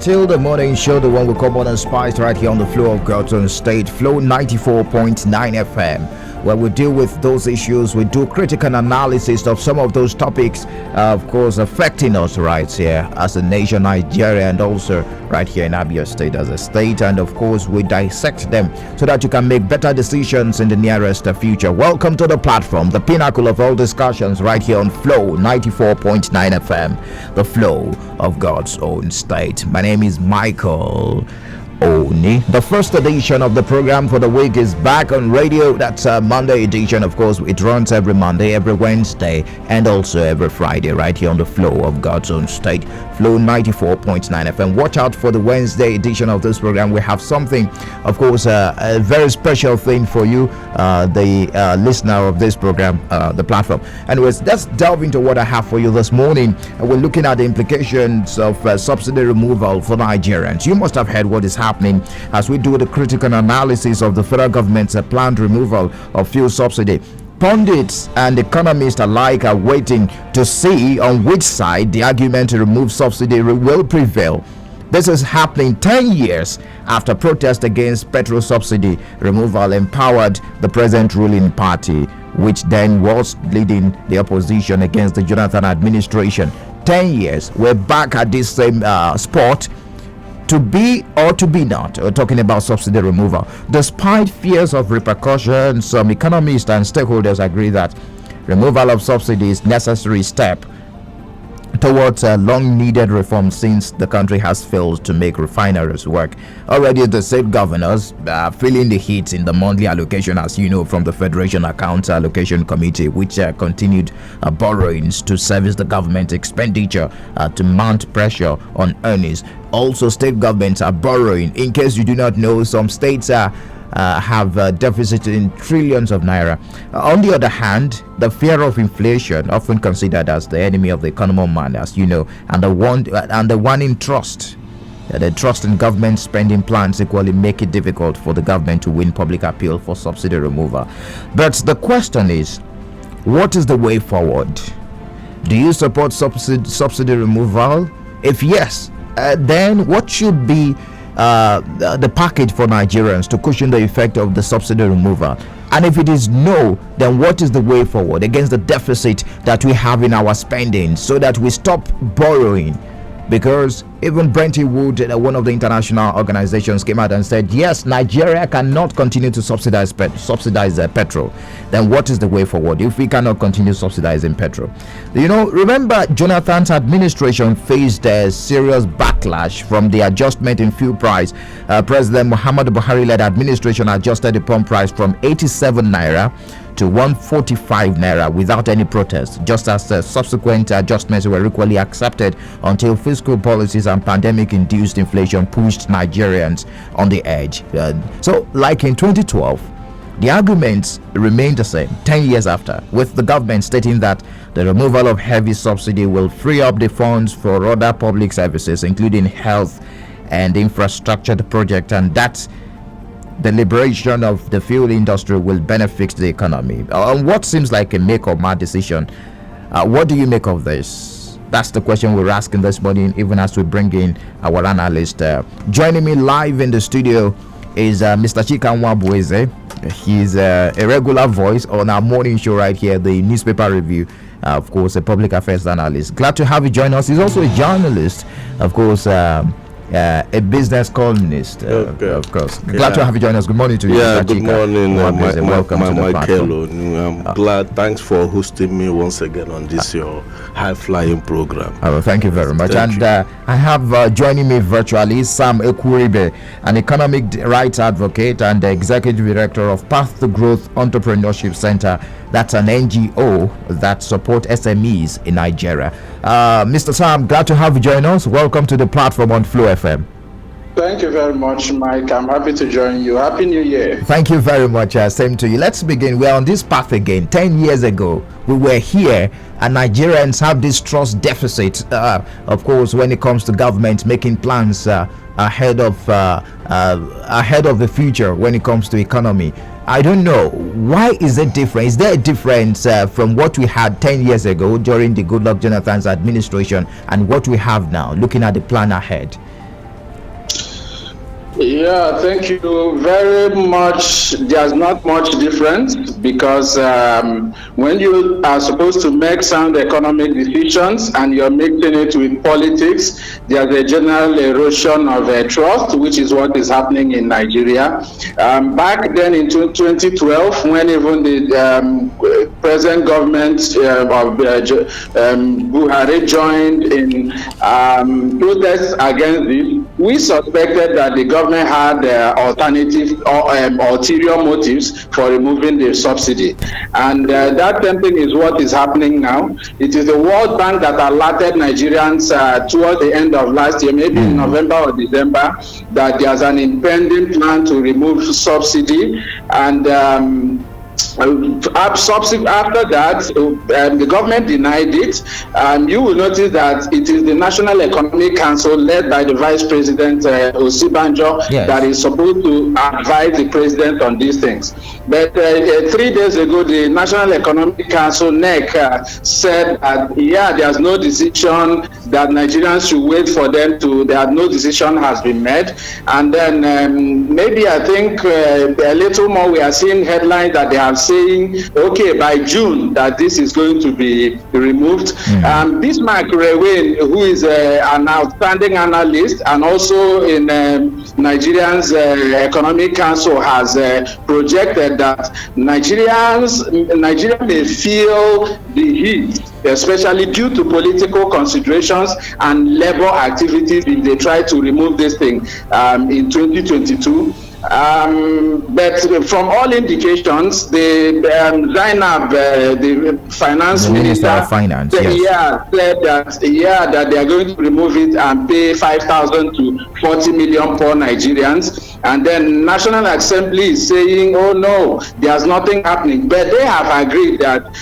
Till the morning show, the one we call Modern Spice, right here on the Flow of God's Own State, Flow 94.9 FM, where we deal with those issues. We do critical analysis of some of those topics, of course, affecting us right here as a nation, Nigeria, and also right here in Abia State as a state. And of course, we dissect them so that you can make better decisions in the nearest future. Welcome to the platform, the pinnacle of all discussions, right here on Flow 94.9 FM, the Flow of God's Own State. My name is Michael Oni. The first edition of the program for the week is back on radio. That's a Monday edition. Of course, it runs every Monday, every Wednesday, and also every Friday, right here on the Flow of God's Own State, Flow 94.9 FM. Watch out for the Wednesday edition of this program. We have something, of course, a very special thing for you, the listener of this program, the platform. Anyways, let's delve into what I have for you this morning. We're looking at the implications of subsidy removal for Nigerians. You must have heard what is happening as we do the critical analysis of the federal government's planned removal of fuel subsidy. Pundits and economists alike are waiting to see on which side the argument to remove subsidy will prevail. This is happening 10 years after protest against petrol subsidy removal empowered the present ruling party, which then was leading the opposition against the Jonathan administration. 10 years, we're back at this same spot. To be or to be not, we're talking about subsidy removal. Despite fears of repercussions, some economists and stakeholders agree that removal of subsidy is a necessary step towards a long-needed reform since the country has failed to make refineries work. Already the state governors are feeling the heat in the monthly allocation, as you know, from the Federation Accounts Allocation Committee, which continued borrowings to service the government expenditure to mount pressure on earnings. Also, state governments are borrowing. In case you do not know, some states have deficit in trillions of naira. On the other hand, the fear of inflation, often considered as the enemy of the economic man, as you know, and the one in trust. The trust in government spending plans equally make it difficult for the government to win public appeal for subsidy removal. But the question is, what is the way forward? Do you support subsidy removal? If yes, then what should be the package for Nigerians to cushion the effect of the subsidy removal? And if it is no, then what is the way forward against the deficit that we have in our spending so that we stop borrowing? Because even Brenty Wood, one of the international organizations, came out and said, yes, Nigeria cannot continue to subsidize petrol. Then what is the way forward if we cannot continue subsidizing petrol? You know, remember Jonathan's administration faced a serious backlash from the adjustment in fuel price. President Muhammadu Buhari-led administration adjusted the pump price from 87 naira to 145 naira without any protest, just as subsequent adjustments were equally accepted until fiscal policies and pandemic-induced inflation pushed Nigerians on the edge. So, like in 2012, the arguments remain the same 10 years after, with the government stating that the removal of heavy subsidy will free up the funds for other public services, including health and infrastructure projects, and that the liberation of the fuel industry will benefit the economy. What seems like a make or mad decision. What do you make of this? That's the question we're asking this morning, even as we bring in our analyst. Joining me live in the studio is Mr. Chikanwa Bueze. He's a regular voice on our morning show right here, the newspaper review. Of course, a public affairs analyst. Glad to have you join us. He's also a journalist, of course. A business columnist, of course. Glad to have you join us. Good morning to you. Yeah, good morning. Welcome to the platform. I'm glad. Thanks for hosting me once again on this your high-flying program. Thank you very much. I have joining me virtually Sam Ekwuribe, an economic rights advocate and the executive director of Path to Growth Entrepreneurship Center. That's an NGO that supports SMEs in Nigeria. Mr. Sam, glad to have you join us. Welcome to the platform on Flow FM. Thank you very much, Mike. I'm happy to join you. Happy New Year. Thank you very much. Same to you. Let's begin. We're on this path again. 10 years ago, we were here, and Nigerians have this trust deficit, of course, when it comes to government making plans ahead of the future when it comes to economy. I don't know. Why is it different? Is there a difference from what we had 10 years ago during the Goodluck Jonathan's administration and what we have now, looking at the plan ahead? Yeah, thank you very much. There's not much difference because when you are supposed to make sound economic decisions and you're mixing it with politics, there's a general erosion of trust, which is what is happening in Nigeria. Back then in 2012, when even the present government of Buhari joined in protests against this, we suspected that the government had alternative or ulterior motives for removing the subsidy. And that same thing is what is happening now. It is the World Bank that alerted Nigerians towards the end of last year, maybe in November or December, that there's an impending plan to remove subsidy. And after that, the government denied it. You will notice that it is the National Economic Council led by the Vice President Osibanjo that is supposed to advise the president on these things. But 3 days ago, the National Economic Council (NEC) said that there's no decision, that Nigerians should wait for them to. That no decision has been made, and then maybe I think a little more. We are seeing headlines that they are saying, okay, by June that this is going to be removed. Bismarck Rewen, who is an outstanding analyst and also in Nigeria's Economic Council, has projected that Nigeria may feel the heat, especially due to political considerations and labor activities, if they try to remove this thing in 2022. But from all indications, the Zainab, the finance minister of finance, said that they are going to remove it and pay 5,000 to 40 million poor Nigerians. And then National Assembly is saying, oh no, there's nothing happening. But they have agreed that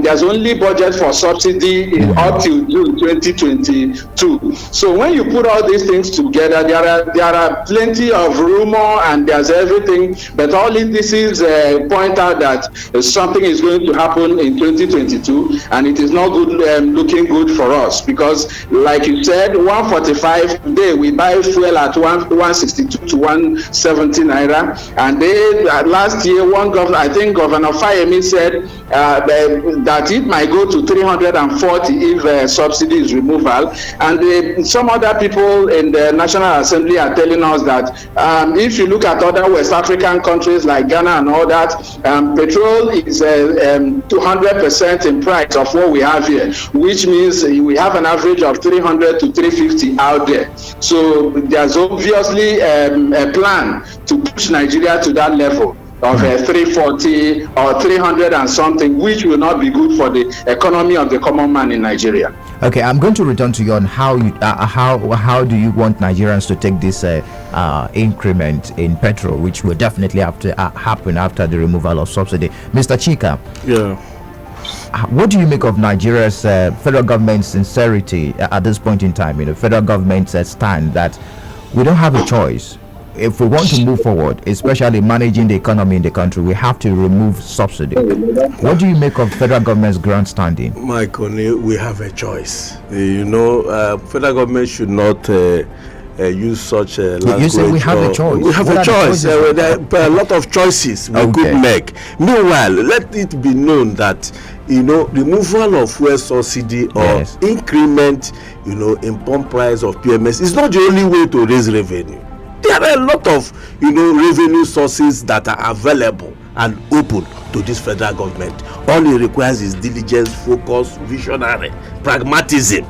there's only budget for subsidy up till June 2022. So when you put all these things together, there are plenty of rumor and there's everything, but all indices point out that something is going to happen in 2022, and it is not good, looking good for us, because like you said, 145 today, we buy fuel at 162 to 170 naira, and they last year, one governor, I think Governor Fayemi said that it might go to 340 if subsidy is removal, and some other people in the National Assembly are telling us that if you look at other West African countries like Ghana and all that, petrol is 200% in price of what we have here, which means we have an average of 300 to 350 out there. So there's obviously a plan to push Nigeria to that level of 340 or 300 and something, which will not be good for the economy of the common man in Nigeria. Okay, I'm going to return to you on how do you want Nigerians to take this increment in petrol, which will definitely have to happen after the removal of subsidy. Mr. Chika, what do you make of Nigeria's federal government's sincerity at this point in time? Federal government's stand that we don't have a choice. If we want to move forward, especially managing the economy in the country, we have to remove subsidy. What do you make of federal government's grandstanding? Michael, we have a choice. Federal government should not use such language. You say we have a choice. We have a choice. There are a lot of choices we could make. Meanwhile, let it be known that removal of fuel subsidy or increment, in pump price of PMS is not the only way to raise revenue. There are a lot of revenue sources that are available and open to this federal government. All it requires is diligence, focus, visionary, pragmatism.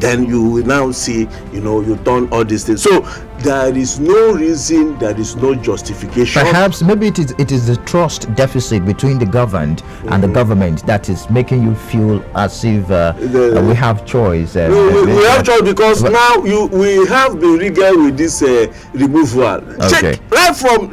Then you will now see, you turn all these things. So there is no reason, there is no justification. Perhaps maybe it is the trust deficit between the governed and the government that is making you feel as if we have choice. We have choice because now we have been regaled with this removal. Check right from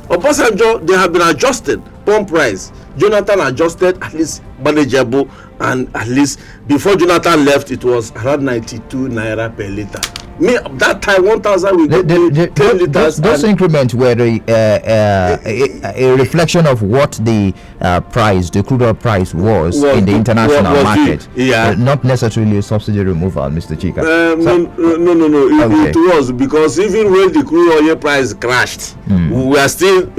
Obasanjo, they have been adjusted pump price. Jonathan adjusted at least manageable, and at least before Jonathan left, it was around 92 naira per liter. Me that time 1,000 we get 10 liters. Those increments were a reflection of what the price, the crude oil price was in the international market. Not necessarily a subsidy removal, Mr. Chika. No. It was because even when the crude oil price crashed, we were still,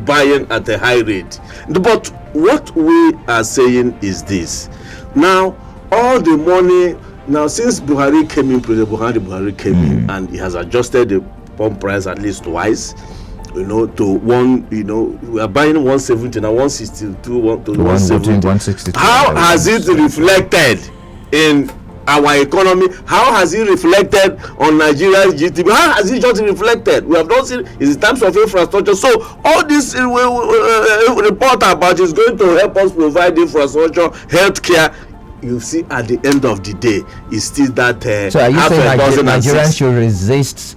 buying at a high rate. But what we are saying is this: now all the money. Now, since Buhari came in, President Buhari came in, and he has adjusted the pump price at least twice, to one, we are buying 170 now, 162 to 170. How has it reflected in our economy? How has it reflected on Nigeria's GDP? How has it just reflected? We have not seen it in terms of infrastructure. So all this report about is going to help us provide infrastructure, healthcare. You see, at the end of the day, it's still that. So are you saying Nigerians should resist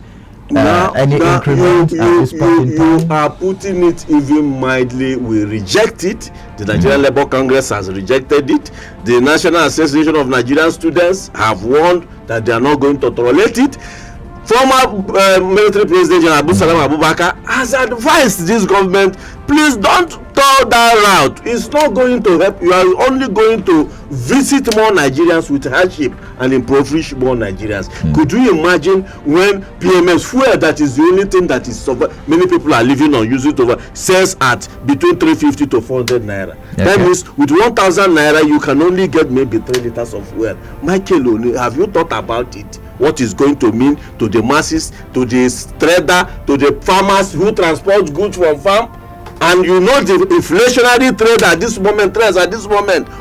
any increment at this point in time? You are putting it even mildly. We reject it. The Nigerian Labour Congress has rejected it. The National Association of Nigerian Students have warned that they are not going to tolerate it. Former military president General Abdulsalam Abubakar has advised this government, please don't tour that route. It's not going to help. You are only going to visit more Nigerians with hardship and impoverish more Nigerians. Could you imagine when PMS fuel, that is the only thing that is many people are living on, use it over, sells at between 350 to 400 naira. Okay. That means with 1,000 naira you can only get maybe 3 liters of fuel. Michael, have you thought about it? What is going to mean to the masses, to the trader, to the farmers who transport goods from farm? And the inflationary trade at this moment,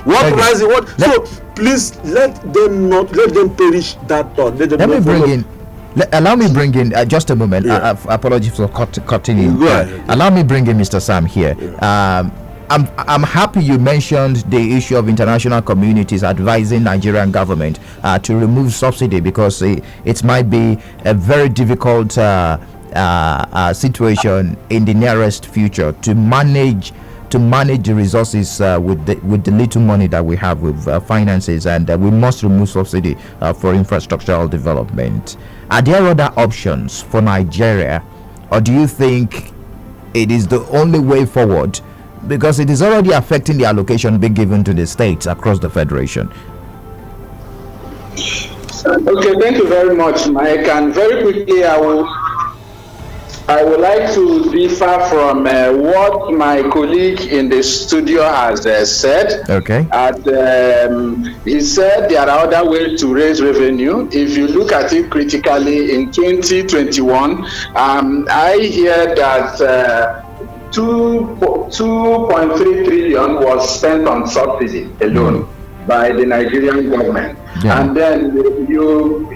what price is what? So please let them perish that thought. Allow me bring in just a moment. Apologies for cutting in. Allow me bring in Mr. Sam here. I'm happy you mentioned the issue of international communities advising Nigerian government to remove subsidy, because it might be a very difficult situation in the nearest future to manage the resources with the little money that we have with finances, and we must remove subsidy for infrastructural development. Are there other options for Nigeria, or do you think it is the only way forward? Because it is already affecting the allocation being given to the states across the federation. Okay, thank you very much, Mike. And very quickly, I would like to differ from what my colleague in the studio has said. Okay. He said there are other ways to raise revenue. If you look at it critically, in 2021, I hear that 2.3 trillion was spent on subsidy alone by the Nigerian government. Yeah. And then if you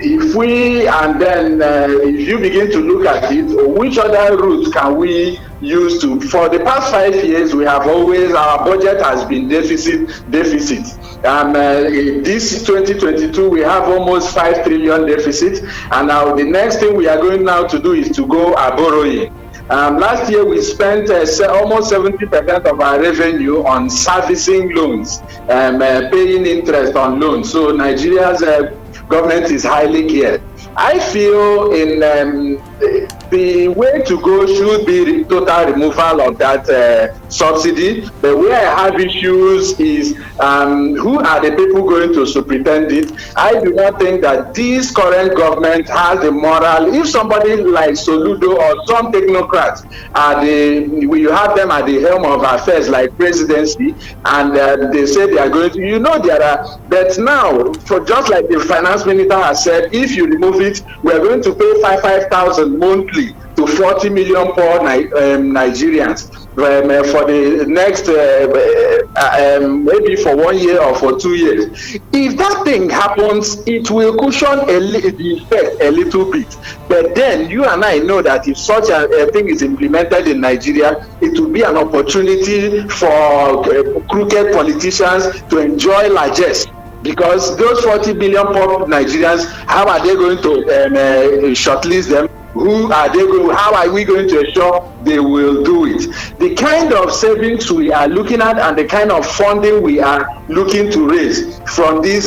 begin to look at it, which other routes can we use to? For the past 5 years, our budget has been deficit. This 2022, we have almost 5 trillion deficit, and now the next thing we are going now to do is to go borrowing. Last year we spent almost 70% of our revenue on servicing loans, paying interest on loans. So Nigeria's government is highly geared. I feel the way to go should be total removal of that subsidy. But where I have issues is who are the people going to superintend it? I do not think that this current government has the moral. If somebody like Soludo or some technocrats you have them at the helm of affairs like presidency, and they say they are going to, there are. But now, for just like the finance minister has said, if you remove it, we are going to pay 5,000 monthly to 40 million poor Nigerians for the next maybe for 1 year or for 2 years. If that thing happens, it will cushion the effect a little bit. But then you and I know that if such a thing is implemented in Nigeria, it will be an opportunity for crooked politicians to enjoy largesse. Because those 40 billion poor Nigerians, how are they going to shortlist them? Who are they going? How are we going to ensure they will do it? The kind of savings we are looking at and the kind of funding we are looking to raise from this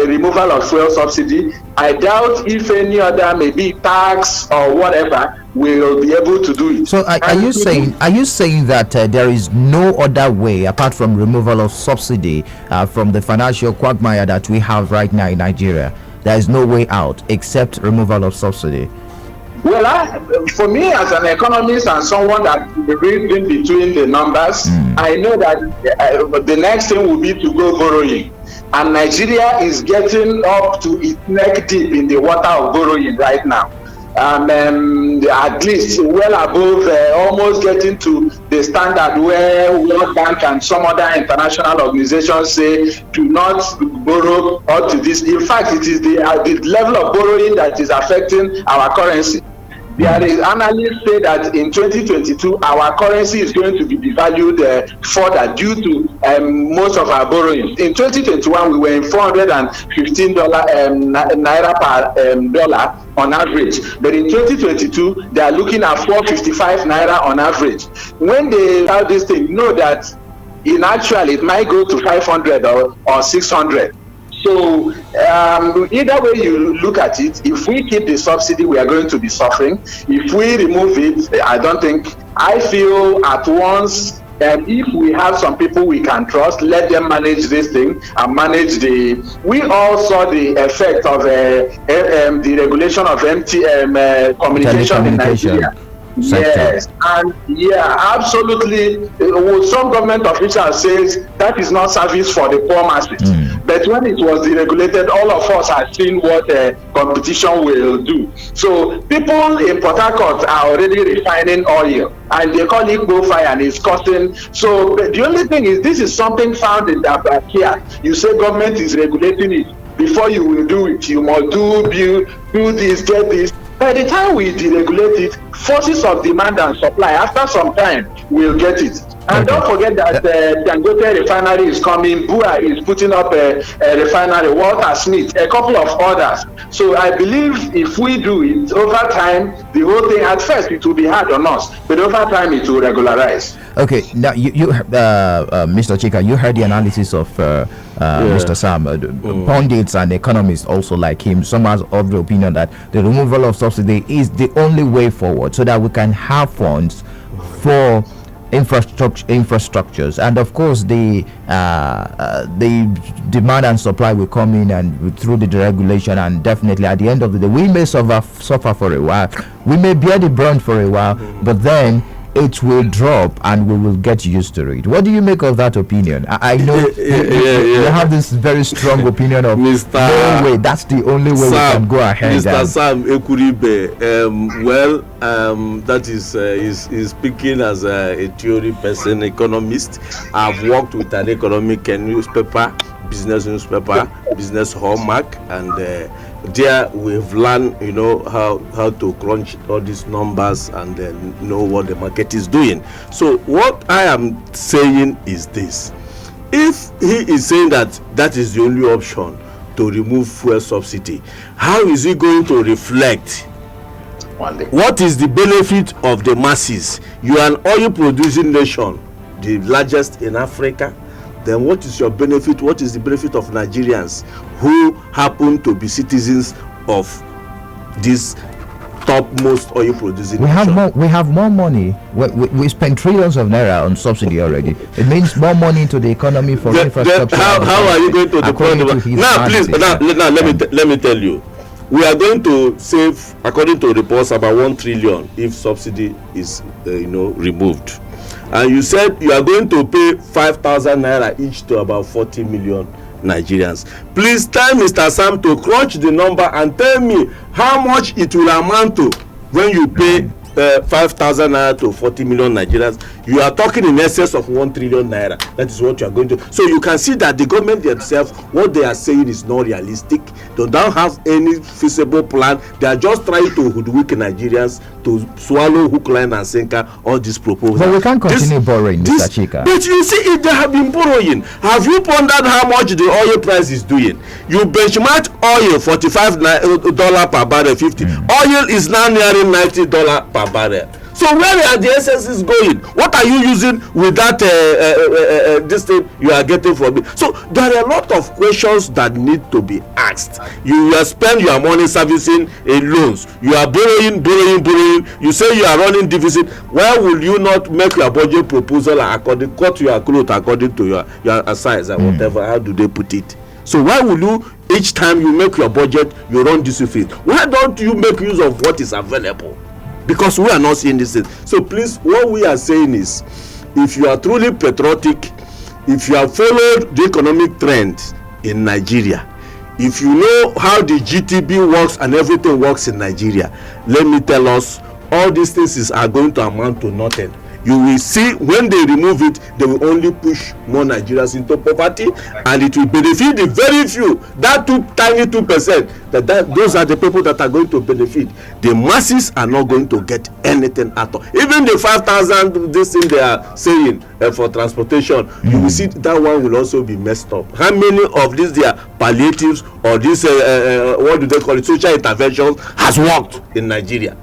removal of fuel subsidy, I doubt if any other, maybe tax or whatever, will be able to do it. So are you saying that there is no other way apart from removal of subsidy from the financial quagmire that we have right now in Nigeria? There is no way out except removal of subsidy. Well, for me as an economist and someone that reading between the numbers, I know that the next thing will be to go borrowing. And Nigeria is getting up to its neck deep in the water of borrowing right now. At least well above, almost getting to the standard where World Bank and some other international organizations say do not borrow up to this. In fact, it is the level of borrowing that is affecting our currency. There is analysts say that in 2022 our currency is going to be devalued further due to most of our borrowing. In 2021 we were in $415 naira per dollar on average, but in 2022 they are looking at 455 naira on average. When they have this thing, know that in actual it might go to 500 or 600. So either way you look at it, if we keep the subsidy, we are going to be suffering. If we remove it, I feel at once if we have some people we can trust, let them manage this thing and manage we all saw the effect of the regulation of communication in Nigeria. Yes, and absolutely. Some government officials says that is not service for the poor masses. But when it was deregulated, all of us have seen what competition will do. So people in Port Harcourt are already refining oil, and they call it go-fire, and it's costing. So the only thing is, this is something found in the here. You say government is regulating it. Before you will do it, you must do this, get this. By the time we deregulate it, forces of demand and supply, after some time, we'll get it. And don't forget that Dangote refinery is coming, Bua is putting up a refinery, Walter Smith, a couple of others. So I believe if we do it, over time, the whole thing, at first it will be hard on us, but over time it will regularize. Okay, now you Mr. Chika, you heard the analysis of Mr. Sam. Pundits and economists also like him, some are of the opinion that the removal of subsidy is the only way forward so that we can have funds for infrastructures, and of course the demand and supply will come in and through the deregulation, and definitely at the end of the day we may suffer for a while, we may bear the brunt for a while, but then it will drop and we will get used to it. What do you make of that opinion? I know you have this very strong opinion of Mr. No way, that's the only way Sam, we can go ahead. Mr. Sam Ekuribe, that is speaking as a theory person, economist. I've worked with an economic newspaper, business hallmark, and there we've learned, how to crunch all these numbers and then know what the market is doing. So what I am saying is this: if he is saying that is the only option to remove fuel subsidy, how is he going to reflect? What is the benefit of the masses? You are an oil producing nation, the largest in Africa. Then what is your benefit? What is the benefit of Nigerians who happen to be citizens of this topmost oil producing nation? We have more money. We spend trillions of naira on subsidy already. It means more money into the economy for infrastructure. How are you going to deploy now? Please, let me tell you. We are going to save, according to reports, about 1 trillion if subsidy is removed. And you said you are going to pay 5,000 naira each to about 40 million Nigerians. Please tell Mr. Sam to crunch the number and tell me how much it will amount to when you pay 5,000 naira to 40 million Nigerians. You are talking in excess of 1 trillion naira. That is what you are going to. So you can see that the government themselves, what they are saying is not realistic. They don't have any feasible plan. They are just trying to hoodwink Nigerians to swallow hook, line, and sinker all these proposals. But we can't continue borrowing, Mr. Chika. But you see, if they have been borrowing, have you pondered how much the oil price is doing? You benchmark oil $45 per barrel, 50. Oil is now nearing $90 per barrel. So where are the essences going? What are you using with that this thing you are getting from it? So there are a lot of questions that need to be asked. You spend your money servicing loans. You are borrowing. You say you are running deficit. Why will you not make your budget proposal according, cut your clothes according to your size and whatever? How do they put it? So why will you, each time you make your budget, you run deficit? Why don't you make use of what is available? Because we are not seeing this thing. So please, what we are saying is, if you are truly patriotic, if you have followed the economic trend in Nigeria, if you know how the GTB works and everything works in Nigeria, let me tell us, all these things are going to amount to nothing. You will see when they remove it, they will only push more Nigerians into poverty, and it will benefit the very few, that tiny 2%. Those are the people that are going to benefit. The masses are not going to get anything at all. Even the 5,000 this thing they are saying for transportation, you will see that one will also be messed up. How many of these their palliatives or this what do they call it, social interventions has worked in Nigeria?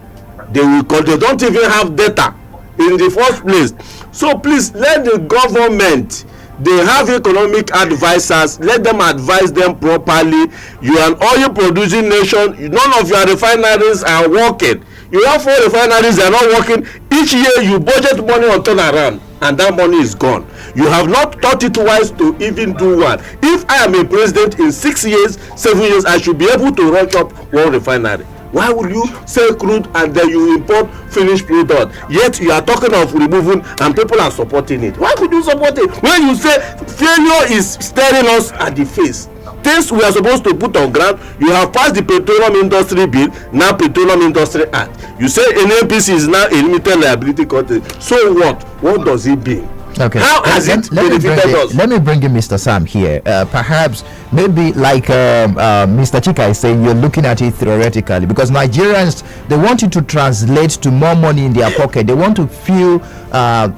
They don't even have data in the first place. So please, let the government, they have economic advisors, let them advise them properly. You are an oil producing nation, none of your refineries are working. You have 4 refineries that are not working. Each year you budget money on turnaround and that money is gone. You have not thought it wise to even do one. If I am a president in 6 years, 7 years, I should be able to rush up 1 refinery. Why will you sell crude and then you import finished product? Yet you are talking of removing and people are supporting it. Why could you support it? When you say failure is staring us at the face, things we are supposed to put on ground, you have passed the petroleum industry bill, now petroleum industry act. You say NNPC is now a limited liability company. So what? What does it mean? Okay. How has it benefited us? Let me bring in Mr. Sam here. Perhaps, maybe like Mr. Chika is saying, you're looking at it theoretically, because Nigerians, they want you to translate to more money in their pocket. They want to feel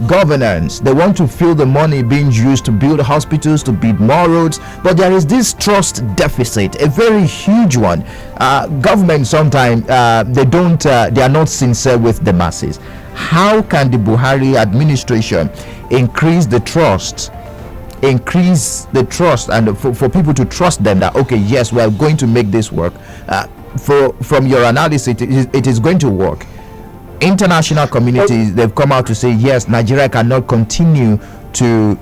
governance. They want to feel the money being used to build hospitals, to build more roads. But there is this trust deficit, a very huge one. Government sometimes they are not sincere with the masses. How can the Buhari administration increase the trust and for people to trust them that, okay, yes, we are going to make this work? From your analysis, it is going to work. International communities, they've come out to say, yes, Nigeria cannot continue to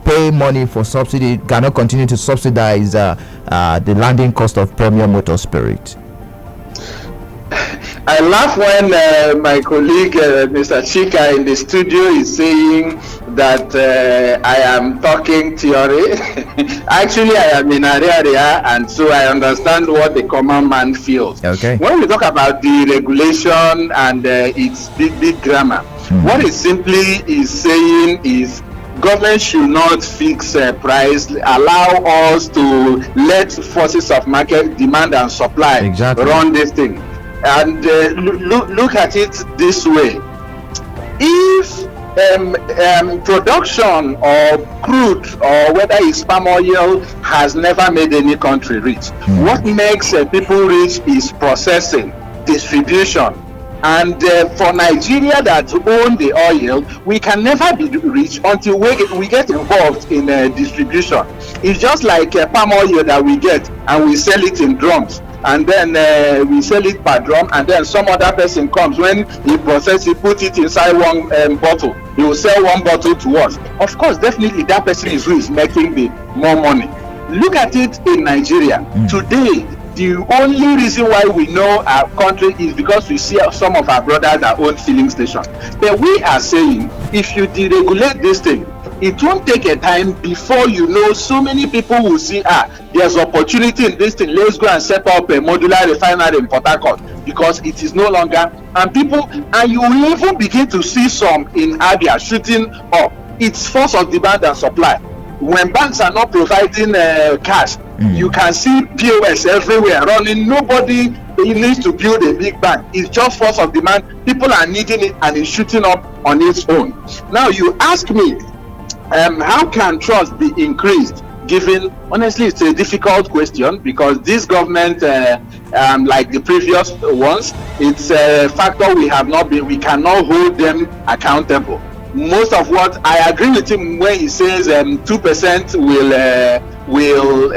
pay money for subsidy, cannot continue to subsidize the landing cost of premium motor spirit. I laugh when my colleague Mr. Chika in the studio is saying that I am talking theory. Actually, I am in area, and so I understand what the common man feels. Okay. When we talk about the regulation and its big grammar, what it simply is saying is government should not fix price, allow us to let forces of market, demand and supply run this thing. And look at it this way: if production of crude, or whether it's palm oil, has never made any country rich, what makes people rich is processing, distribution. And for Nigeria that own the oil, we can never be rich until we get involved in distribution. It's just like palm oil that we get and we sell it in drums, and then we sell it per drum, and then some other person comes, when he process it, put it inside one bottle, he will sell one bottle to us. Of course, definitely that person is who is making the more money. Look at it in Nigeria today. The only reason why we know our country is because we see some of our brothers that own filling stations. But we are saying, if you deregulate this thing, it won't take a time before you know so many people will see, there's opportunity in this thing, let's go and set up a modular refinery in Port Harcourt, because it is no longer, and you will even begin to see some in Abia shooting up. It's force of demand and supply. When banks are not providing cash, You can see POS everywhere running. Nobody needs to build a big bank. It's just force of demand. People are needing it, and it's shooting up on its own. Now you ask me, how can trust be increased? Given, honestly, it's a difficult question, because this government, like the previous ones, it's a factor we cannot hold them accountable. Most of what I agree with him when he says 2% will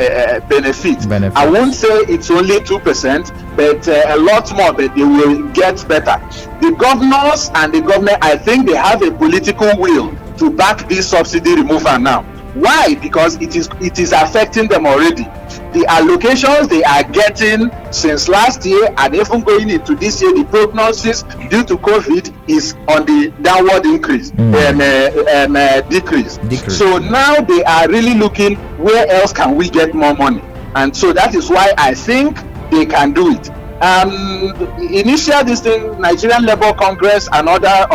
benefit. I won't say it's only 2%, but a lot more, but they will get better. The governors and the government, I think they have a political will to back this subsidy removal now. Why? Because it is affecting them already. The allocations they are getting since last year and even going into this year, the prognosis due to COVID is on the downward decrease. So now they are really looking, where else can we get more money? And so that is why I think they can do it. Initial this thing, Nigerian Labour Congress and other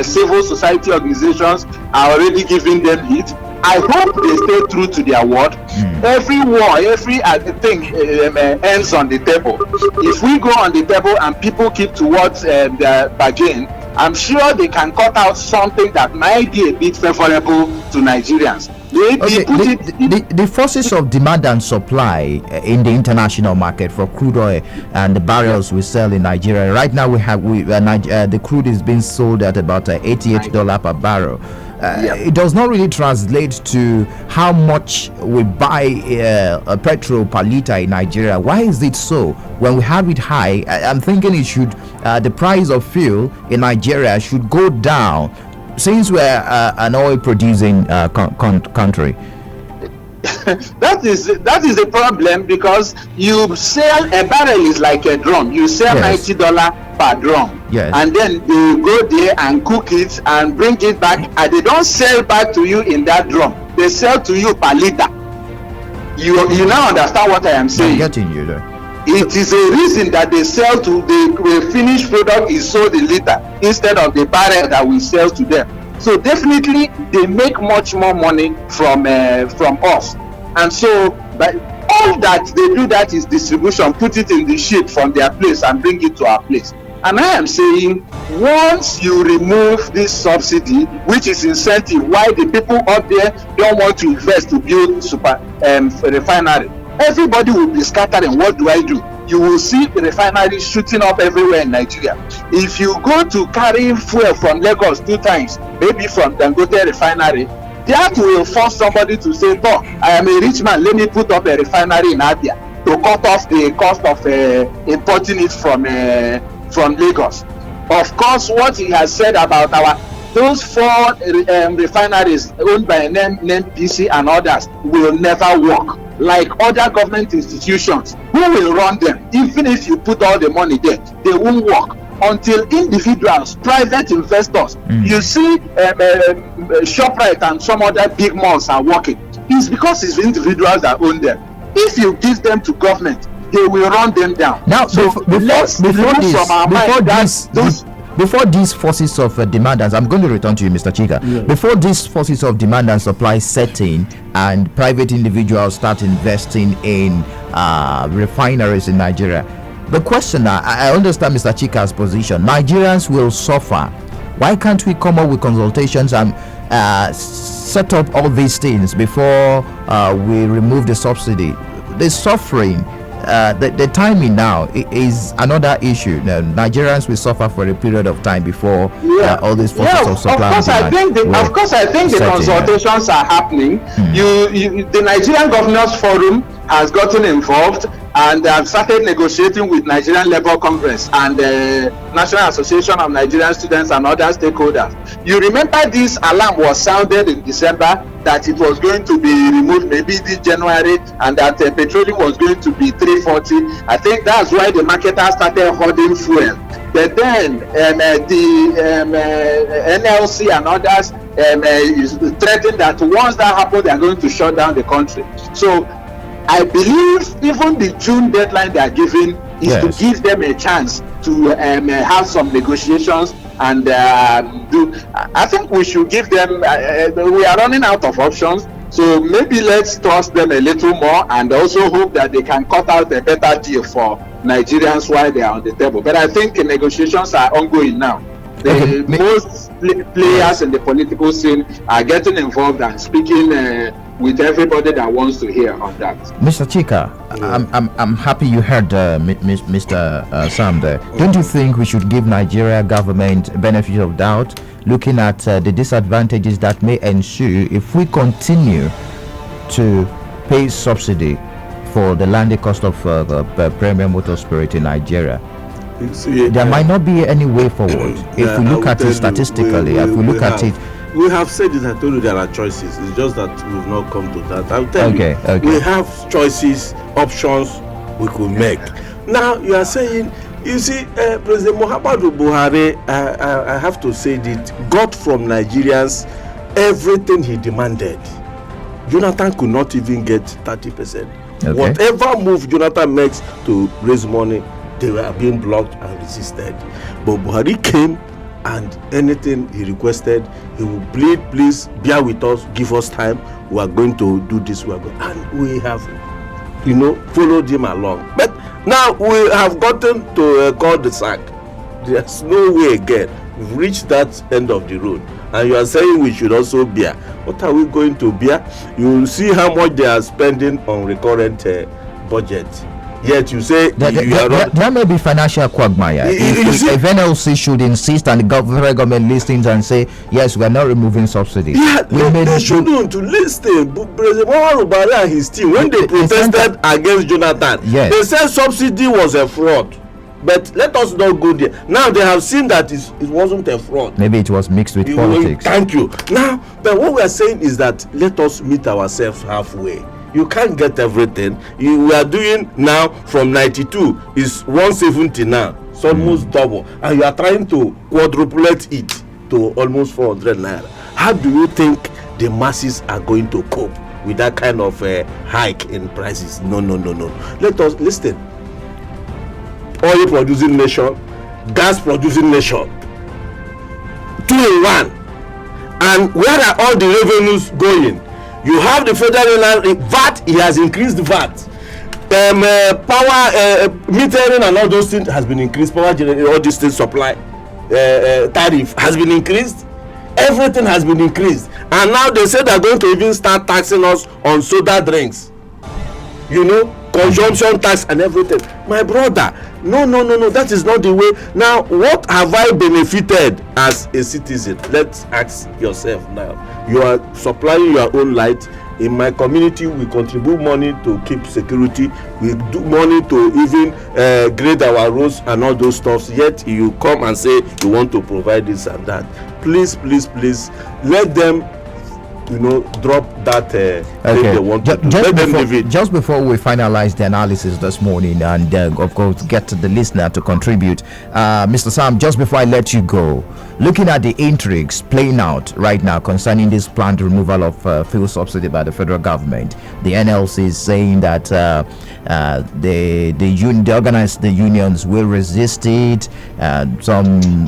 civil society organizations are already giving them it. I hope they stay true to their word. Every thing ends on the table. If we go on the table and people keep towards the bargain, I'm sure they can cut out something that might be a bit favorable to Nigerians. The forces of demand and supply in the international market for crude oil and the barrels we sell in Nigeria. Right now, the crude is being sold at about $88 per barrel. It does not really translate to how much we buy petrol per liter in Nigeria. Why is it so? When we have it high, I'm thinking it should the price of fuel in Nigeria should go down, since we're an oil producing country. That is the problem, because you sell a barrel is like a drum. You sell $90 per drum, and then you go there and cook it and bring it back, and they don't sell back to you in that drum. They sell to you per liter. You now understand what I am saying? I'm getting you there. It is a reason that they sell to the finished product is sold in liter instead of the barrel that we sell to them. So definitely they make much more money from us, and so but all that they do, that is distribution, put it in the ship from their place and bring it to our place. And I am saying, once you remove this subsidy, which is incentive, why the people up there don't want to invest to build refinery, everybody will be scattering. What do I do? You will see the refineries shooting up everywhere in Nigeria. If you go to carry fuel from Lagos 2 times, maybe from Dangote refinery, that will force somebody to say, "Oh, I am a rich man, let me put up a refinery in Abia to cut off the cost of importing it from Lagos." Of course, what he has said about those 4 refineries owned by NNPC and others will never work. Like other government institutions, who will run them? Even if you put all the money there, they won't work until individuals, private investors. You see, ShopRite and some other big malls are working. It's because it's individuals that own them. If you give them to government, they will run them down. Now, so before these forces of demand, and I'm going to return to you, Mr. Chika. Before these forces of demand and supply set in and private individuals start investing in refineries in Nigeria, the question, I understand Mr. Chika's position. Nigerians will suffer. Why can't we come up with consultations and set up all these things before we remove the subsidy? The suffering. The timing now is another issue. Nigerians will suffer for a period of time before all these forces of supply. Of course, I think the consultations are happening. The Nigerian Governors Forum has gotten involved and have started negotiating with Nigerian Labour Congress and the National Association of Nigerian Students and other stakeholders. You remember this alarm was sounded in December that it was going to be removed maybe this January, and that petroleum was going to be 340. I think that's why the marketers started hoarding fuel. But then the NLC and others threatened that once that happens, they are going to shut down the country. So I believe even the June deadline they are giving is to give them a chance to have some negotiations and do. I think we should give them. We are running out of options, So maybe let's trust them a little more, and also hope that they can cut out a better deal for Nigerians while they are on the table. But I think the negotiations are ongoing now. Most players in the political scene are getting involved and speaking with everybody that wants to hear on that. Mr. Chika, I'm happy you heard Mr. Sam there. Don't you think we should give Nigeria government benefit of doubt, looking at the disadvantages that may ensue if we continue to pay subsidy for the landing cost of premium motor spirit in Nigeria? There might not be any way forward if we look at it statistically. We have said it. I told you there are choices. It's just that we've not come to that. I'll tell you. We have choices, options we could make. Now you are saying, you see, President Muhammadu Buhari, I have to say that, got from Nigerians everything he demanded. Jonathan could not even get 30%. Whatever move Jonathan makes to raise money, they were being blocked and resisted. But Buhari came, and anything he requested, he would please bear with us, give us time. We are going to do this. And we have, followed him along. But now we have gotten to call the sack. There's no way again. We've reached that end of the road. And you are saying we should also bear. What are we going to bear? You will see how much they are spending on recurrent budget. Yet you say there may be financial quagmire. If NLC should insist and the federal government listens and say, yes, we are not removing subsidy. They shouldn't listen. President Muhammadu Buhari and his team, when they protested against Jonathan, they said subsidy was a fraud. But let us not go there. Now they have seen that it wasn't a fraud. Maybe it was mixed with politics. Thank you. Now, but what we are saying is that let us meet ourselves halfway. You can't get everything. We are doing now from 92 is 170 now. It's almost double. And you are trying to quadruplate it to almost 400 naira. How do you think the masses are going to cope with that kind of hike in prices? No. Let us listen. Oil producing nation, gas producing nation, 2 in 1. And where are all the revenues going? You have the federal VAT. He has increased the VAT. Power metering and all those things has been increased. Power generation, all these things, supply tariff has been increased. Everything has been increased, and now they say they're going to even start taxing us on soda drinks. Consumption tax and everything. My brother, no, that is not the way. Now, what have I benefited as a citizen? Let's ask yourself now. You are supplying your own light. In my community, we contribute money to keep security. We do money to even grade our roads and all those stuffs. Yet you come and say you want to provide this and that. Please, let them drop that thing they want to do. Just before we finalize the analysis this morning and of course get to the listener to contribute, Mr. Sam, just before I let you go, looking at the intrigues playing out right now concerning this planned removal of fuel subsidy by the federal government, the NLC is saying that the organized unions will resist it. Some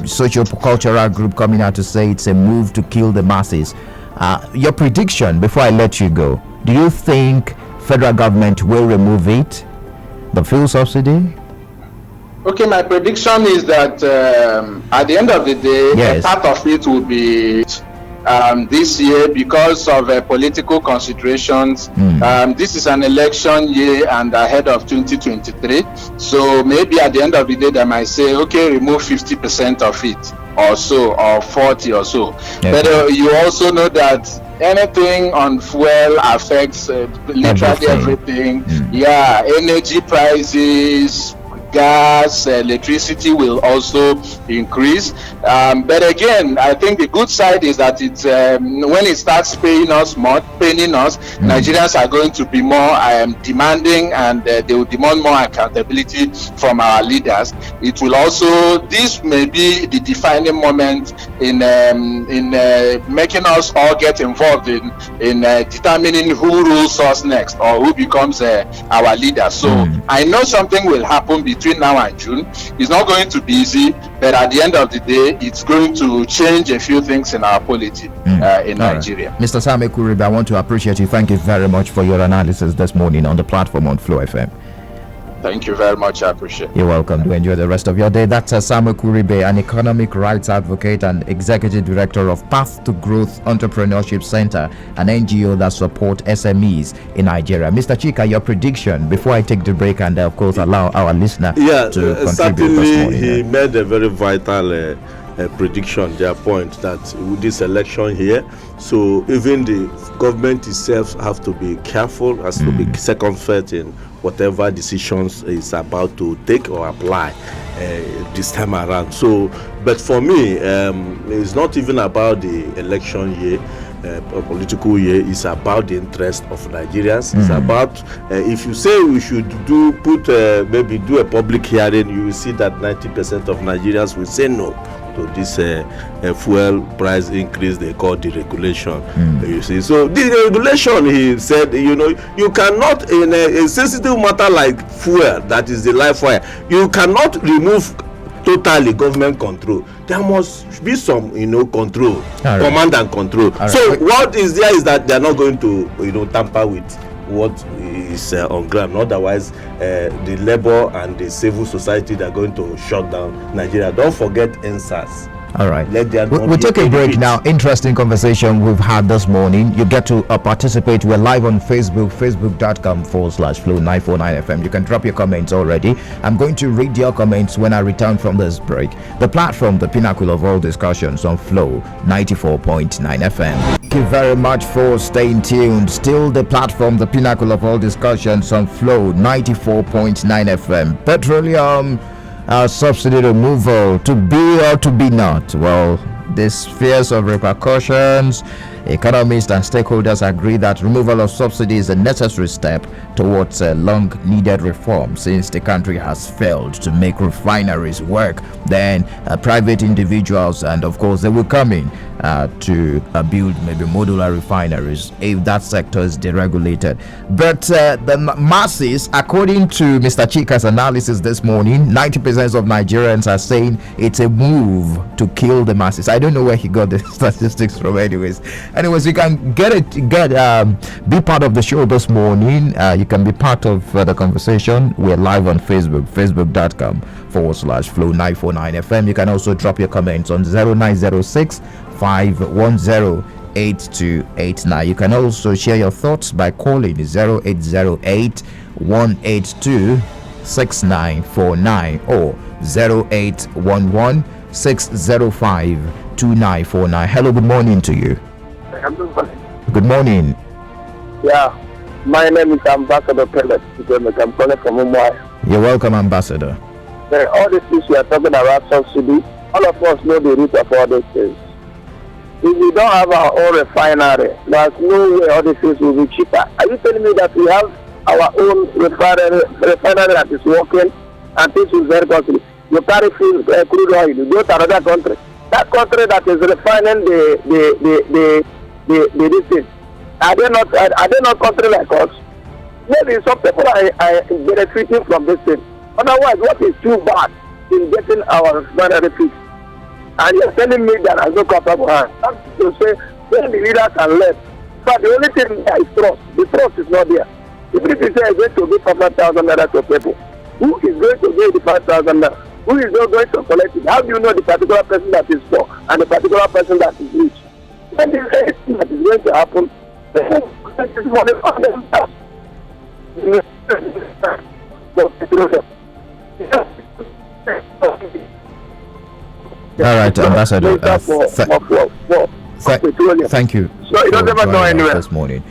socio-cultural group coming out to say it's a move to kill the masses. Your prediction before I let you go, do you think federal government will remove it, the fuel subsidy? Okay, my prediction is that at the end of the day, a part of it will be this year because of political considerations. This is an election year and ahead of 2023. So maybe at the end of the day, they might say, okay, remove 50% of it or so, or 40 or so. But you also know that anything on fuel affects literally everything. Energy prices, gas, electricity will also increase. But again, I think the good side is that it's when it starts paying us, Nigerians are going to be more demanding, and they will demand more accountability from our leaders. It will also, this may be the defining moment in making us all get involved in determining who rules us next or who becomes our leader. So I know something will happen between between now and June. It's not going to be easy, but at the end of the day, it's going to change a few things in our polity in Nigeria. Right. Mr. Sam Ekuribe, I want to appreciate you. Thank you very much for your analysis this morning on the platform on Flow FM. Thank you very much. I appreciate it. You're welcome. Do enjoy the rest of your day. That's Samuel Kuribe, an economic rights advocate and executive director of Path to Growth Entrepreneurship Center, an NGO that supports SMEs in Nigeria. Mr. Chika, your prediction before I take the break and, of course, allow our listener to contribute certainly this morning. He made a very vital prediction, their point that with this election here, so even the government itself have to be careful, has to be circumspect in whatever decisions is about to take or apply this time around. So, but for me, it's not even about the election year, political year. It's about the interest of Nigerians. It's about if you say we should maybe do a public hearing, you will see that 90% of Nigerians will say no to this fuel price increase they call deregulation. You see, so deregulation, he said, you cannot, in a sensitive matter like fuel, that is the life wire, you cannot remove totally government control. There must be some control, command and control. So what is there is that they are not going to tamper with what is on ground. Otherwise, the labor and the civil society, they are going to shut down Nigeria. Don't forget NSAS. All right. We'll take a break now. Interesting conversation we've had this morning. You get to participate. We're live on Facebook, facebook.com/Flow949FM. You can drop your comments already. I'm going to read your comments when I return from this break. The platform, the pinnacle of all discussions on Flow 94.9 FM. Thank you very much for staying tuned. Still the platform, the pinnacle of all discussions on Flow 94.9 FM. Petroleum subsidy removal, to be or to be not? Well, this fears of repercussions. Economists and stakeholders agree that removal of subsidy is a necessary step towards a long-needed reform, since the country has failed to make refineries work. Then private individuals, and of course they will come in to build maybe modular refineries if that sector is deregulated. But the masses, according to Mr. Chika's analysis this morning, 90% of Nigerians are saying it's a move to kill the masses. I don't know where he got the statistics from. Anyways, you can be part of the show this morning. You can be part of the conversation. We're live on Facebook, facebook.com/Flow949FM. You can also drop your comments on 0906 510 8289. You can also share your thoughts by calling 0808 182 6949 or 0811 605 2949. Hello, good morning to you. Good morning. Yeah, my name is Ambassador Pellet. I'm calling from Mumbai. You're welcome, Ambassador. All these things we are talking about subsidy, all of us know the root of all these things. If we don't have our own refinery, there's no way all these things will be cheaper. Are you telling me that we have our own refinery that is working and things will be very costly? You carry crude oil, you go to another country. That country that is refining the thing, are they not country like us? Maybe some people are benefiting from this thing. Otherwise, what is too bad in getting our refinery fixed? And you're telling me that has no capable hand. That's to say, when the leaders are left, but the only thing there is trust. The trust is not there. If it is going to give 5,000 naira to people, who is going to give the 5,000 naira? Who is not going to collect it? How do you know the particular person that is poor and the particular person that is rich? When the thing that is going to happen, the money from themselves. All right, Ambassador. Thank you. So it doesn't ever go anywhere this morning.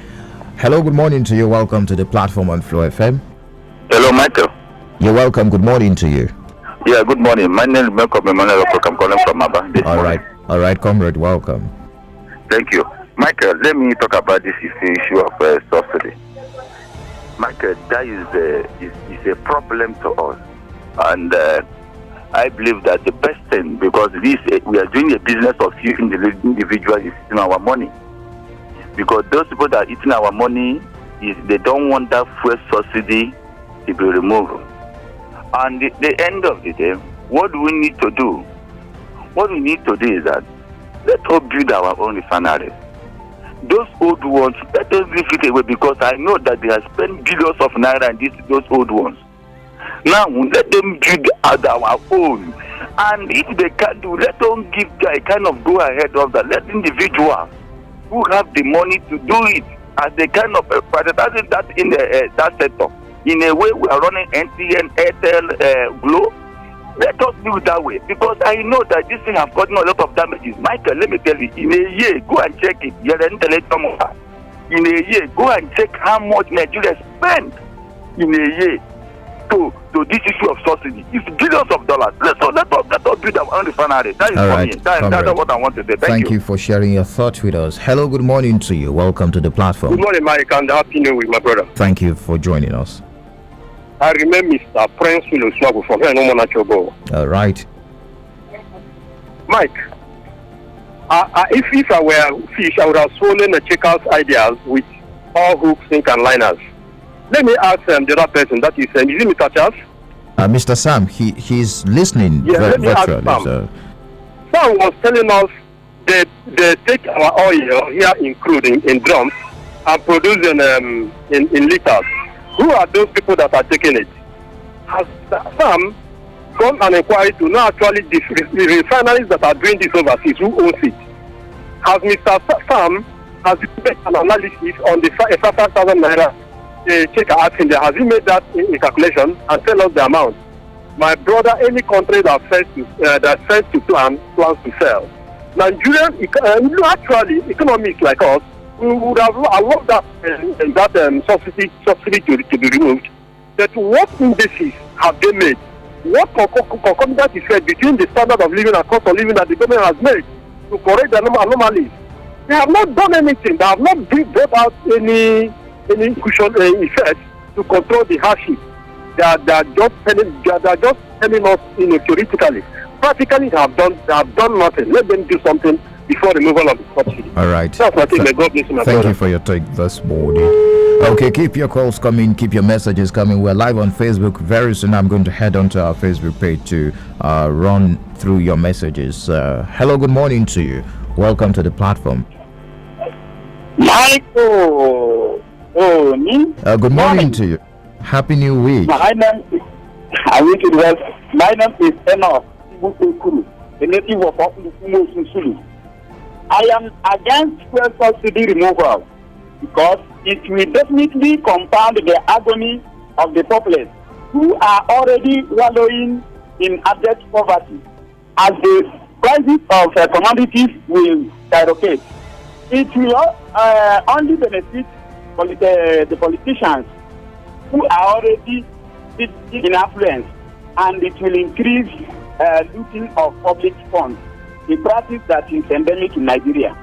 Hello, good morning to you. Welcome to the platform on Flow FM. Hello, Michael. You're welcome. Good morning to you. Yeah, good morning. My name is Malcolm Emmanuel. I'm calling from Aba. All right, comrade. Welcome. Thank you, Michael. Let me talk about this issue of subsidy. Michael, that is a problem to us, and I believe that the best thing, because we are doing a business of few individuals is eating our money, because those people that are eating our money they don't want that fuel subsidy to be removed. And the end of the day, what do we need to do? What we need to do is that let us build our own refineries. Those old ones, let us leave it away, because I know that they have spent billions of naira in those old ones. Now, let them build our own. And if they can't do, let them give a kind of go ahead of that. Let individuals who have the money to do it as they kind of prioritizing that in that sector. In a way, we are running NTN, Airtel, Glow. Let us do it that way, because I know that this thing has gotten a lot of damages. Michael, let me tell you, in a year, go and check it. In a year, go and check how much Nigeria spent in a year to this issue of subsidy. It's billions of dollars. Let us build our own refinery. That is for me. That's what I want to say. Thank you for sharing your thoughts with us. Hello, good morning to you. Welcome to the platform. Good morning, Mike, and happy new week, my brother. Thank you for joining us. I remember Mr. Prince Willow Swaggle from here, no more. All right. Mike, if I were fish, I would have swollen the checkers ideas with all hooks, sink, and liners. Let me ask the other person, that is it Mr. Charles? Mr. Sam, he's listening. Yeah, let me ask Sam. Sam was telling us they take our oil here in crude, in drums, and produce in liters. Who are those people that are taking it? Has Sam gone and inquired to know actually the refineries that are doing this overseas, who owns it? Has Mr. Sam has he made an analysis on the 5,000 naira check asking there? Has he made that a calculation and tell us the amount? My brother, any country that fails to plans to sell. Nigerian, actually, economists like us, we would have allowed that subsidy to be removed. That what indices have they made? What concomitant effect between the standard of living and cost of living that the government has made to correct the anomalies? They have not done anything. They have not brought out any cushion effect to control the hardship. They are just telling us theoretically. Practically, they have done nothing. Let them do something before removal of the subsidy. All right. That's what I think. God bless you, Thank you for your take this morning. Okay, keep your calls coming, keep your messages coming. We're live on Facebook. Very soon I'm going to head onto our Facebook page to run through your messages. Hello, good morning to you. Welcome to the platform. Michael. Good morning to you. Happy New Week. My name is Enoch, the native of Sulu. I am against fuel subsidy removal because it will definitely compound the agony of the populace who are already wallowing in abject poverty as the prices of commodities will skyrocket. It will only benefit the politicians who are already in affluence, and it will increase looting of public funds, a practice that is endemic in Nigeria.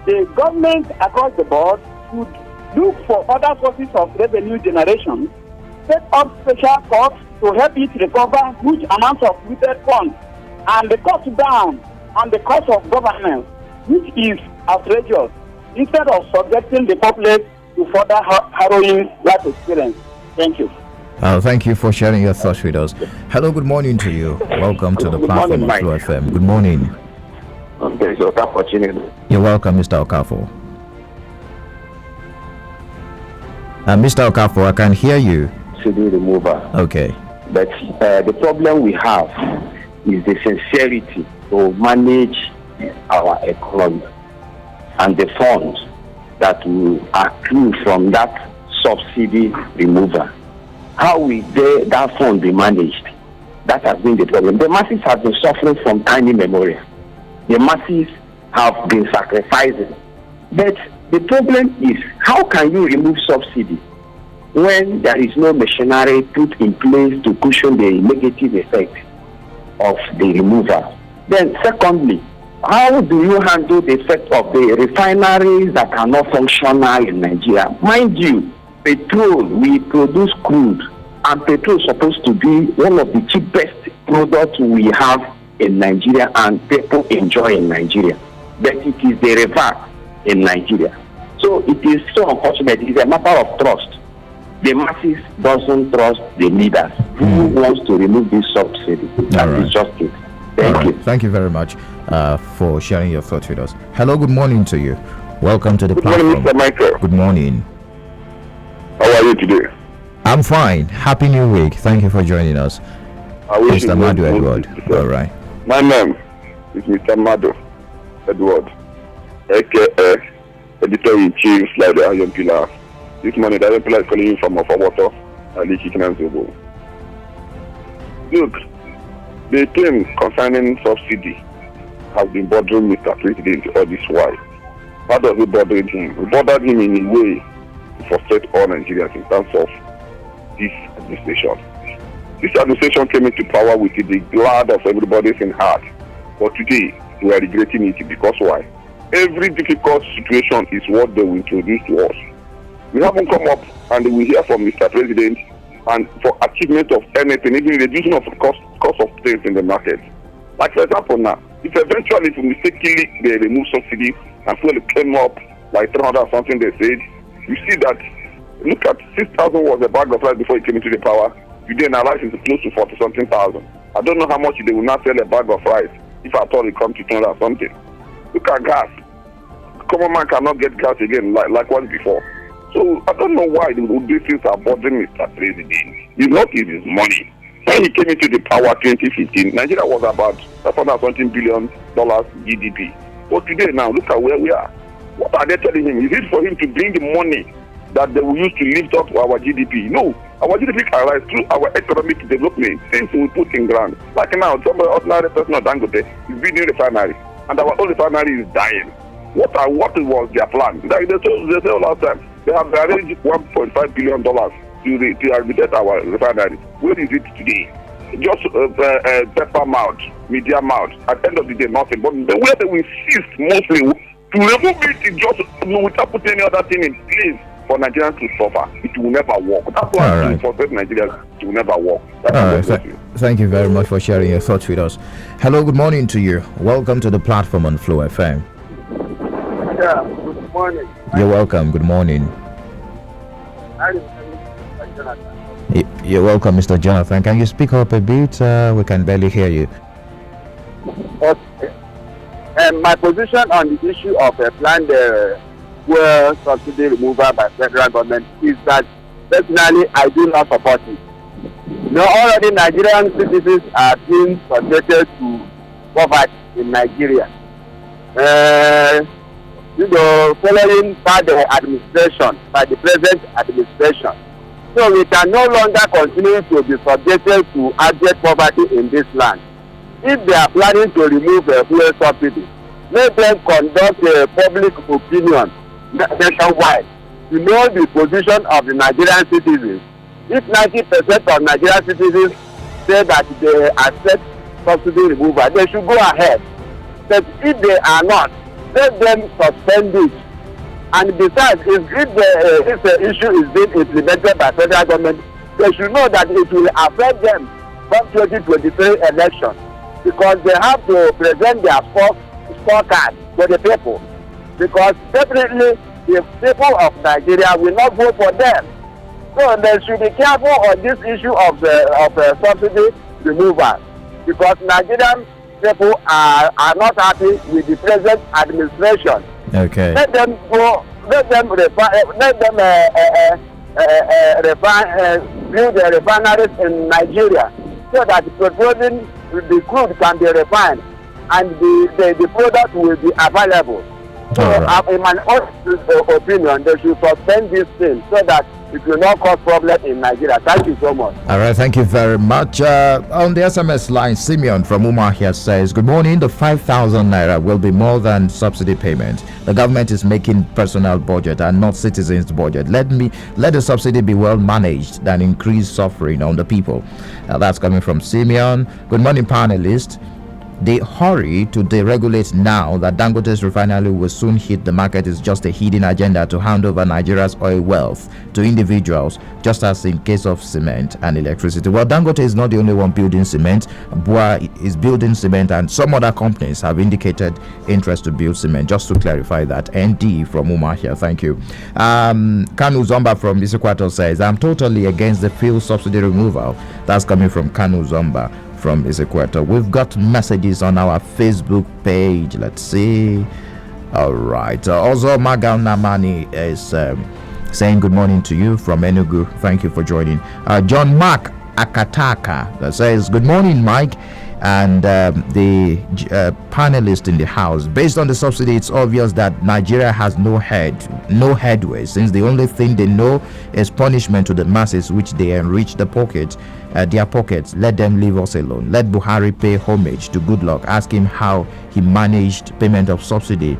The government across the board should look for other sources of revenue generation, set up special courts to help it recover huge amounts of looted funds, and cut down on the cost of governance, which is outrageous, instead of subjecting the populace to further harrowing life experience. Thank you. Thank you for sharing your thoughts with us. Hello, good morning to you. Welcome to the platform of Flow FM. Good morning. Okay, so you're welcome, Mr. Okafo. Mr. Okafo, I can hear you. Subsidy remover. Okay. But the problem we have is the sincerity to manage our economy and the funds that will accrue from that subsidy removal. How will that fund be managed? That has been the problem. The masses have been suffering from time immemorial. The masses have been sacrificing. But the problem is, how can you remove subsidy when there is no machinery put in place to cushion the negative effect of the removal? Then secondly, how do you handle the effect of the refineries that are not functional in Nigeria? Mind you, petrol, we produce crude, and petrol is supposed to be one of the cheapest products we have in Nigeria and people enjoy in Nigeria. But it is the reverse in Nigeria. So it is so unfortunate. It is a matter of trust. the masses doesn't trust the leaders who wants to remove this subsidy. That is just it. Thank you. Thank you very much for sharing your thoughts with us. Hello, good morning to you. Welcome to the platform. Good morning, Mr. Michael. Good morning. How are you today? I'm fine. Happy New Week. Thank you for joining us. Mr. Madu Edward. All right. My name is Mr. Madu Edward, aka Editor-in-Chief, like the Iron Pillar. This morning, the Iron Pillar is calling you from Water, Ali Chicken and Zobo. Look, the thing concerning subsidy has been bothering Mr. President all this while. How does it bother him? It bothered him in a way to frustrate all Nigerians in terms of this administration. This administration came into power with the glad of everybody's in heart. But today, we are regretting it because why? Every difficult situation is what they will introduce to us. We haven't come up and we hear from Mr. President and for achievement of anything, even reduction of cost of things in the market. Like for example now, if eventually if mistakenly they remove subsidy and fuel came up like 300 something they said, you see that, look at 6,000 was a bag of rice before it came into the power. Today now rice is close to 40 something thousand. I don't know how much they will not sell a bag of rice if at all it comes to 200 something. Look at gas. Common man cannot get gas again like once before. So I don't know why these things are bothering Mr. President. It's not his money. When he came into the power 2015, Nigeria was about $500 something billion GDP. But today now, look at where we are. What are they telling him? Is it for him to bring the money that they will use to lift up our GDP? No, our GDP can rise through our economic development, things we put in ground. Like now, somebody ordinary person of Dangote is building refinery, and our own refinery is dying. What was their plan? Like they said last time, they have arranged $1.5 billion to rehabilitate our refinery. Where is it today? Just pepper mouth, media mouth. At the end of the day, nothing. But the way they will insist mostly to remove it just without putting any other thing in place for Nigerians to suffer, it will never work. That's why for Nigerians it will never work. Thank you very much for sharing your thoughts with us. Hello, good morning to you. Welcome to the platform on Flow FM. Yeah, good morning. You're welcome. Good morning. You're welcome, Mr. Jonathan. Can you speak up a bit? We can barely hear you. Okay. And my position on the issue of a planned fuel subsidy removal by federal government is that personally I do not support it. Already Nigerian citizens are being subjected to poverty in Nigeria. Following by the present administration. So we can no longer continue to be subjected to abject poverty in this land. If they are planning to remove a fuel subsidy, let them conduct a public opinion nationwide to know the position of the Nigerian citizens. If 90% of Nigerian citizens say that they accept subsidy removal, they should go ahead. But if they are not, let them suspend it. And besides, if the issue is being implemented by federal government, they should know that it will affect them from 2023 election, because they have to present their scorecard to the people. Because definitely the people of Nigeria will not vote for them. So they should be careful on this issue of subsidy removal, because Nigerian people are not happy with the present administration. Okay. Let them go. Let them build the refineries in Nigeria, so that the crude can be refined and the product will be available. So, in my own opinion, they should suspend this thing so that it will not cause problem in Nigeria. Thank you so much. All right, thank you very much. On the SMS line, Simeon from Umahia says, good morning. The 5,000 naira will be more than subsidy payment. The government is making personal budget and not citizens' budget. Let the subsidy be well managed than increase suffering on the people. That's coming from Simeon. Good morning, panelists. The hurry to deregulate now that Dangote's refinery will soon hit the market is just a hidden agenda to hand over Nigeria's oil wealth to individuals, just as in case of cement and electricity. Well, Dangote is not the only one building cement. Bua is building cement, and some other companies have indicated interest to build cement. Just to clarify that. ND from Umahia, thank you. Kanu Zomba from Isikwato says, I'm totally against the fuel subsidy removal. That's coming from Kanu Zomba from Isikwato. We've got messages on our Facebook page. Let's see. All right. Also, Magal Namani is saying good morning to you from Enugu. Thank you for joining. John Mark Akataka that says good morning, Mike, and the panelist in the house. Based on the subsidy, it's obvious that Nigeria has no headway, since the only thing they know is punishment to the masses, which they enrich their pockets. Let them leave us alone. Let Buhari pay homage to Goodluck. Ask him how he managed payment of subsidy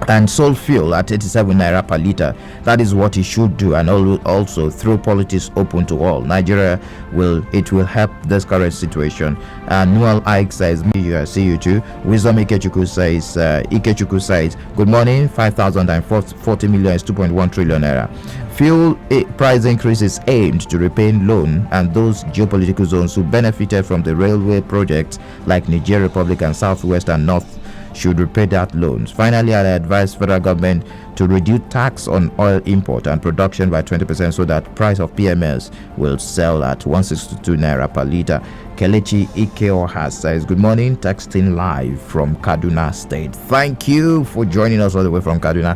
and sold fuel at 87 naira per liter. That is what he should do, and also throw politics open to all. Nigeria will help this current situation. Noel Ike says, I see you too. Wisdom Ikechuku says, good morning. 5,040 million is 2.1 trillion naira. Fuel price increase is aimed to repay loan, and those geopolitical zones who benefited from the railway projects like Niger Republic and Southwest and North should repay that loans. Finally, I advise federal government to reduce tax on oil import and production by 20% so that price of PMS will sell at 162 naira per liter. Kelechi Ikeoha says, good morning, texting live from Kaduna State. Thank you for joining us all the way from Kaduna.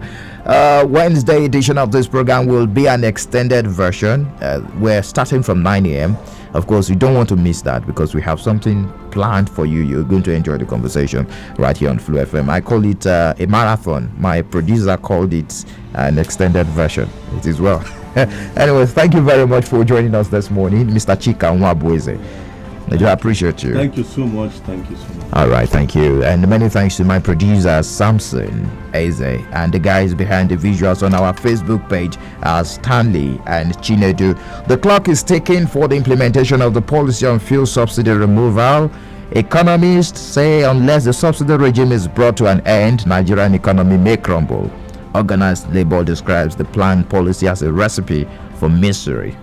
Wednesday edition of this program will be an extended version. We're starting from 9 a.m. Of course, you don't want to miss that because we have something planned for you. You're going to enjoy the conversation right here on Flu FM. I call it a marathon. My producer called it an extended version. It is well. Anyway, thank you very much for joining us this morning, Mr. Chika Nwabueze. I do appreciate you. Thank you so much. Thank you so much. All right, thank you. And many thanks to my producer, Samson Eze, and the guys behind the visuals on our Facebook page, Stanley and Chinedu. The clock is ticking for the implementation of the policy on fuel subsidy removal. Economists say unless the subsidy regime is brought to an end, Nigerian economy may crumble. Organized labor describes the planned policy as a recipe for misery.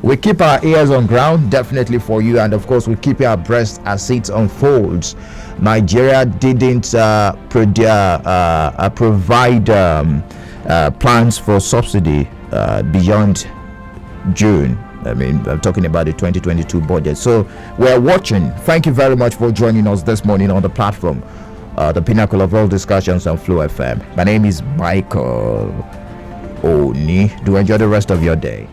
We keep our ears on ground, definitely for you, and of course we keep you abreast as it unfolds. Nigeria didn't provide plans for subsidy beyond June. I mean, I'm talking about the 2022 budget. So we're watching. Thank you very much for joining us this morning on the platform, the pinnacle of all discussions on Flow FM. My name is Michael Oni. Do enjoy the rest of your day.